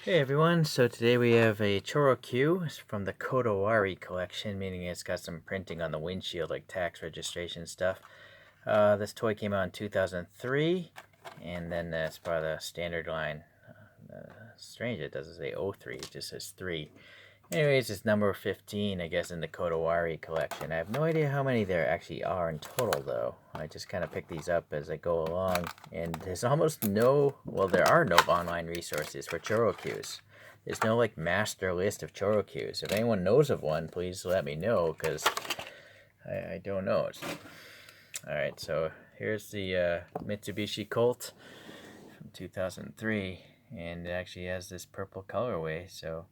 Hey everyone, so today we have a ChoroQ. It's from the Kodawari collection, meaning it's got some printing on the windshield like tax registration stuff. This toy came out in 2003, and then it's part of the standard line. Strange, it doesn't say '03, it just says 3. Anyways, it's number 15, I guess, in the Kodawari collection. I have no idea how many there actually are in total, though. I just kind of pick these up as I go along, and there's almost no, well, there are no online resources for ChoroQs. There's no, like, master list of ChoroQs. If anyone knows of one, please let me know, because I don't know. Alright, so here's the Mitsubishi Colt from 2003, and it actually has this purple colorway, so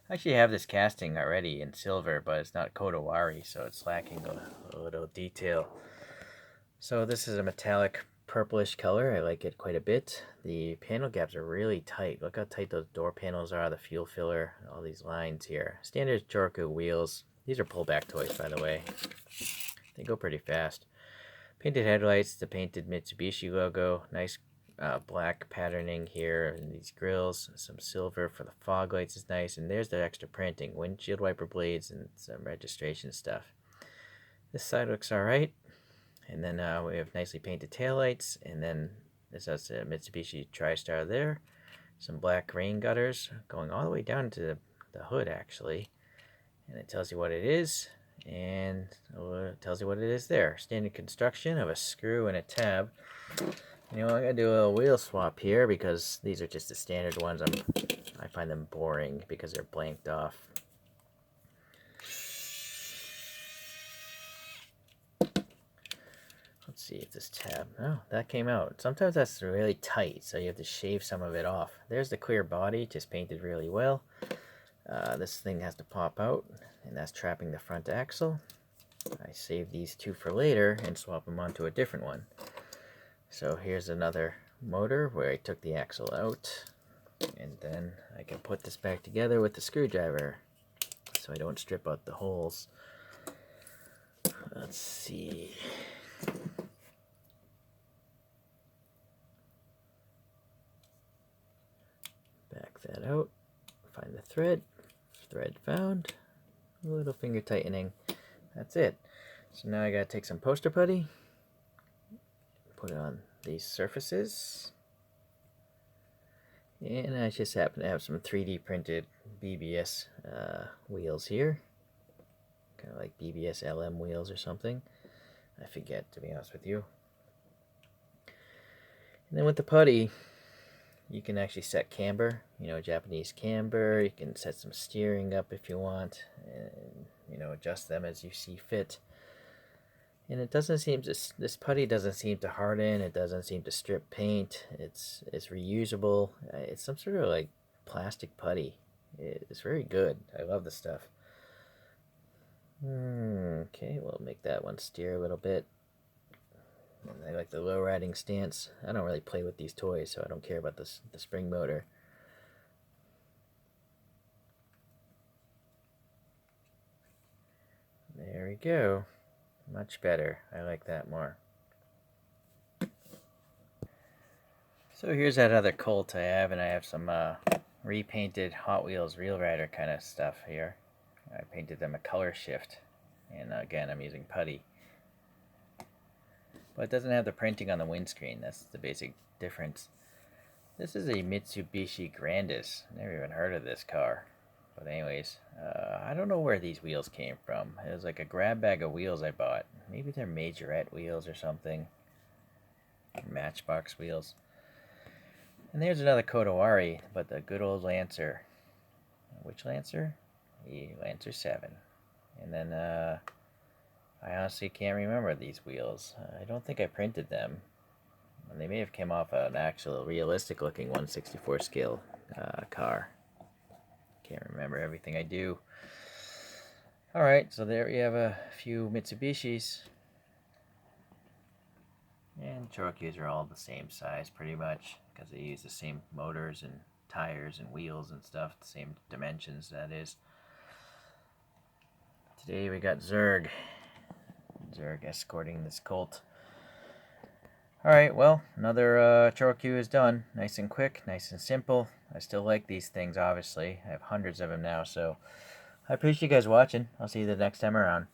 I actually have this casting already in silver, but it's not Kodawari, so it's lacking a little detail. So this is a metallic purplish color. I like it quite a bit. The panel gaps are really tight. Look how tight those door panels are, the fuel filler, all these lines here. Standard ChoroQ wheels. These are pullback toys, by the way. They go pretty fast. Painted headlights, the painted Mitsubishi logo. Nice black patterning here, and these grills, some silver for the fog lights is nice, and there's the extra printing, windshield wiper blades, and some registration stuff. This side looks alright, and then we have nicely painted taillights, and then this has a Mitsubishi TriStar there, some black rain gutters going all the way down to the hood actually, and it tells you what it is, and it tells you what it is there. Standard construction of a screw and a tab. You know, I gotta do a little wheel swap here because these are just the standard ones. I find them boring because they're blanked off. Let's see if this tab, oh, that came out. Sometimes that's really tight, so you have to shave some of it off. There's the clear body, just painted really well. This thing has to pop out, and that's trapping the front axle. I save these two for later and swap them onto a different one. So here's another motor where I took the axle out, and then I can put this back together with the screwdriver so I don't strip out the holes. Let's see. Back that out, find the thread found, a little finger tightening, that's it. So now I gotta take some poster putty, put it on these surfaces, and I just happen to have some 3D printed BBS wheels here, kind of like BBS LM wheels or something. I forget, to be honest with you. And then with the putty, you can actually set camber, you know, Japanese camber. You can set some steering up if you want, and you know, adjust them as you see fit. And it doesn't seem to, this putty doesn't seem to harden. It doesn't seem to strip paint. It's reusable. It's some sort of like plastic putty. It's very good. I love this stuff. Okay, we'll make that one steer a little bit. And I like the low riding stance. I don't really play with these toys, so I don't care about the spring motor. There we go. Much better. I like that more. So here's that other Colt I have, and I have some repainted Hot Wheels Real Rider kind of stuff here. I painted them a color shift, and again I'm using putty. But it doesn't have the printing on the windscreen. That's the basic difference. This is a Mitsubishi Grandis. Never even heard of this car. But anyways, I don't know where these wheels came from. It was like a grab bag of wheels I bought. Maybe they're Majorette wheels or something. Matchbox wheels. And there's another Kodawari, but the good old Lancer. Which Lancer? The Lancer 7. And then, I honestly can't remember these wheels. I don't think I printed them. They may have come off an actual realistic looking 1/64 scale car. Can't remember everything I do. Alright, so there we have a few Mitsubishis. And ChoroQs are all the same size pretty much, because they use the same motors and tires and wheels and stuff, the same dimensions, that is. Today we got Zerg escorting this Colt. Alright, well, another Choro-Q is done. Nice and quick, nice and simple. I still like these things, obviously. I have hundreds of them now, so I appreciate you guys watching. I'll see you the next time around.